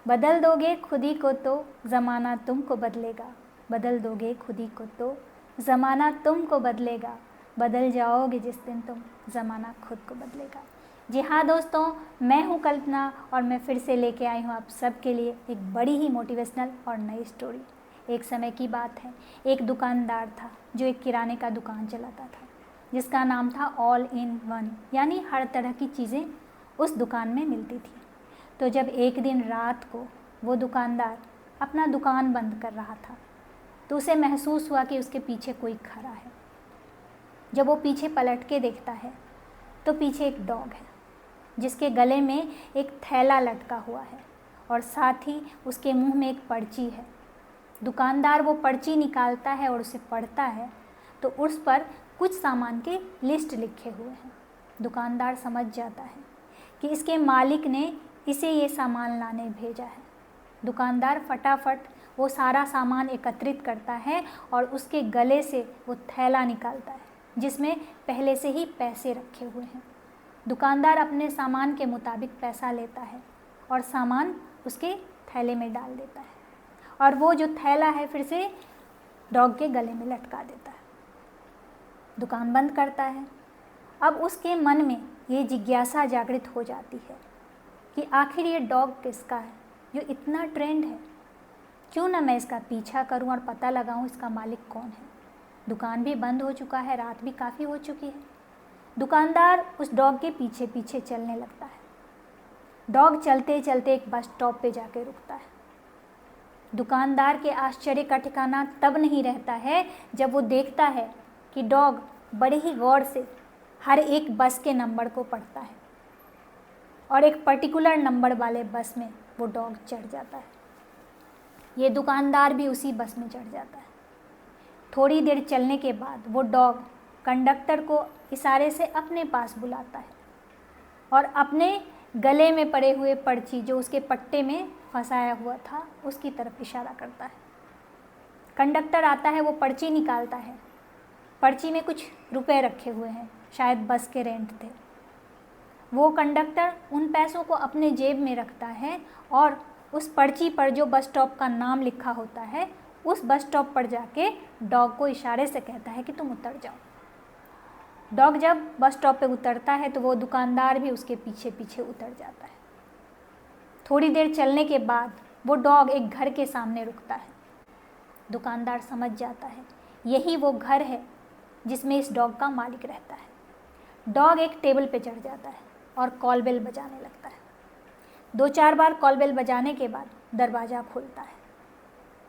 बदल दोगे खुद ही को तो ज़माना तुमको बदलेगा। बदल दोगे खुद ही को तो ज़माना तुमको बदलेगा। बदल जाओगे जिस दिन तुम, ज़माना खुद को बदलेगा। जी हाँ दोस्तों, मैं हूँ कल्पना और मैं फिर से लेके आई हूँ आप सबके लिए एक बड़ी ही मोटिवेशनल और नई स्टोरी। एक समय की बात है, एक दुकानदार था जो एक किराने का दुकान चलाता था, जिसका नाम था ऑल इन वन, यानी हर तरह की चीज़ें उस दुकान में मिलती थी। तो जब एक दिन रात को वो दुकानदार अपना दुकान बंद कर रहा था, तो उसे महसूस हुआ कि उसके पीछे कोई खड़ा है। जब वो पीछे पलट के देखता है तो पीछे एक डॉग है, जिसके गले में एक थैला लटका हुआ है और साथ ही उसके मुंह में एक पर्ची है। दुकानदार वो पर्ची निकालता है और उसे पढ़ता है तो उस पर कुछ सामान के लिस्ट लिखे हुए हैं। दुकानदार समझ जाता है कि इसके मालिक ने इसे ये सामान लाने भेजा है। दुकानदार फटाफट वो सारा सामान एकत्रित करता है और उसके गले से वो थैला निकालता है जिसमें पहले से ही पैसे रखे हुए हैं। दुकानदार अपने सामान के मुताबिक पैसा लेता है और सामान उसके थैले में डाल देता है और वो जो थैला है फिर से डॉग के गले में लटका देता है। दुकान बंद करता है। अब उसके मन में ये जिज्ञासा जागृत हो जाती है कि आखिर ये डॉग किसका है जो इतना ट्रेंड है। क्यों ना मैं इसका पीछा करूं और पता लगाऊं इसका मालिक कौन है। दुकान भी बंद हो चुका है, रात भी काफ़ी हो चुकी है। दुकानदार उस डॉग के पीछे पीछे चलने लगता है। डॉग चलते चलते एक बस स्टॉप पे जाके रुकता है। दुकानदार के आश्चर्य का ठिकाना तब नहीं रहता है जब वो देखता है कि डॉग बड़े ही गौर से हर एक बस के नंबर को पढ़ता है और एक पर्टिकुलर नंबर वाले बस में वो डॉग चढ़ जाता है। ये दुकानदार भी उसी बस में चढ़ जाता है। थोड़ी देर चलने के बाद वो डॉग कंडक्टर को इशारे से अपने पास बुलाता है और अपने गले में पड़े हुए पर्ची जो उसके पट्टे में फंसाया हुआ था उसकी तरफ इशारा करता है। कंडक्टर आता है, वो पर्ची निकालता है। पर्ची में कुछ रुपए रखे हुए हैं, शायद बस के रेंट थे। वो कंडक्टर उन पैसों को अपने जेब में रखता है और उस पर्ची पर जो बस स्टॉप का नाम लिखा होता है उस बस स्टॉप पर जाके डॉग को इशारे से कहता है कि तुम उतर जाओ। डॉग जब बस स्टॉप पे उतरता है तो वो दुकानदार भी उसके पीछे पीछे उतर जाता है। थोड़ी देर चलने के बाद वो डॉग एक घर के सामने रुकता है। दुकानदार समझ जाता है यही वो घर है जिसमें इस डॉग का मालिक रहता है। डॉग एक टेबल पे चढ़ जाता है और कॉल बेल बजाने लगता है। 2-4 बार कॉल बेल बजाने के बाद दरवाज़ा खुलता है।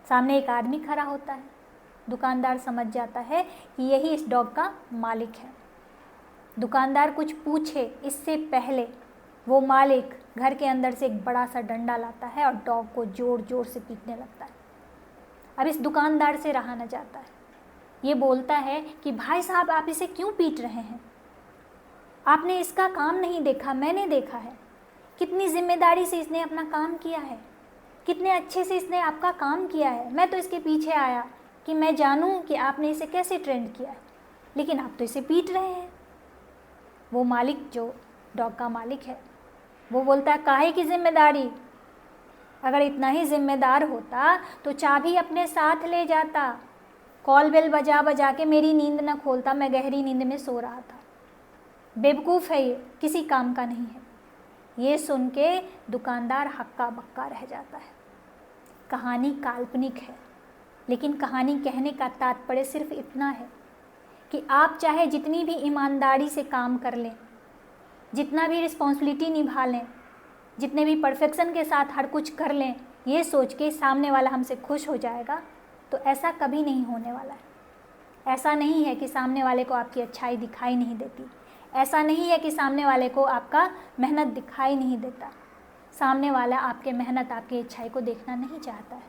सामने एक आदमी खड़ा होता है। दुकानदार समझ जाता है कि यही इस डॉग का मालिक है। दुकानदार कुछ पूछे इससे पहले वो मालिक घर के अंदर से एक बड़ा सा डंडा लाता है और डॉग को ज़ोर ज़ोर से पीटने लगता है। अब इस दुकानदार से रहा न जाता है। ये बोलता है कि भाई साहब आप इसे क्यों पीट रहे हैं? आपने इसका काम नहीं देखा, मैंने देखा है। कितनी जिम्मेदारी से इसने अपना काम किया है, कितने अच्छे से इसने आपका काम किया है। मैं तो इसके पीछे आया कि मैं जानूं कि आपने इसे कैसे ट्रेंड किया है, लेकिन आप तो इसे पीट रहे हैं। वो मालिक जो डॉग का मालिक है वो बोलता है काहे की जिम्मेदारी? अगर इतना ही जिम्मेदार होता तो चाबी अपने साथ ले जाता, कॉल बेल बजा बजा के मेरी नींद न खोलता, मैं गहरी नींद में सो रहा था। बेवकूफ़ है ये, किसी काम का नहीं है। ये सुन के दुकानदार हक्का बक्का रह जाता है। कहानी काल्पनिक है, लेकिन कहानी कहने का तात्पर्य सिर्फ इतना है कि आप चाहे जितनी भी ईमानदारी से काम कर लें, जितना भी रिस्पॉन्सिबिलिटी निभा लें, जितने भी परफेक्शन के साथ हर कुछ कर लें, ये सोच के सामने वाला हमसे खुश हो जाएगा, तो ऐसा कभी नहीं होने वाला है। ऐसा नहीं है कि सामने वाले को आपकी अच्छाई दिखाई नहीं देती। ऐसा नहीं है कि सामने वाले को आपका मेहनत दिखाई नहीं देता। सामने वाला आपके मेहनत, आपकी अच्छाई को देखना नहीं चाहता है,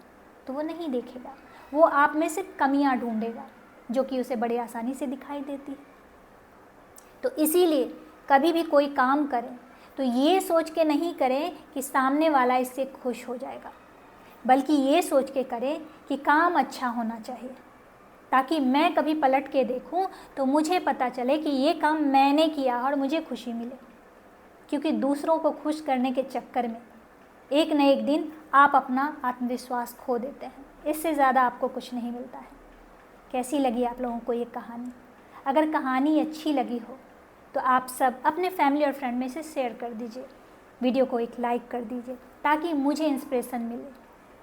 तो वो नहीं देखेगा। वो आप में से कमियां ढूंढेगा जो कि उसे बड़ी आसानी से दिखाई देती है। तो इसीलिए कभी भी कोई काम करें तो ये सोच के नहीं करें कि सामने वाला इससे खुश हो जाएगा, बल्कि ये सोच के करें कि काम अच्छा होना चाहिए, ताकि मैं कभी पलट के देखूं तो मुझे पता चले कि ये काम मैंने किया और मुझे खुशी मिले। क्योंकि दूसरों को खुश करने के चक्कर में एक न एक दिन आप अपना आत्मविश्वास खो देते हैं। इससे ज़्यादा आपको कुछ नहीं मिलता है। कैसी लगी आप लोगों को ये कहानी? अगर कहानी अच्छी लगी हो तो आप सब अपने फैमिली और फ्रेंड में से शेयर कर दीजिए, वीडियो को एक लाइक कर दीजिए ताकि मुझे इंस्पिरेशन मिले,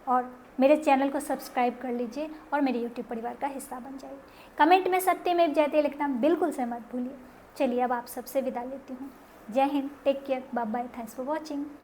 और मेरे चैनल को सब्सक्राइब कर लीजिए और मेरे यूट्यूब परिवार का हिस्सा बन जाइए। कमेंट में सत्यमेव जयते लिखना बिल्कुल से मत भूलिए। चलिए अब आप सबसे विदा लेती हूँ। Jai Hind, take care, bye bye, thanks for watching.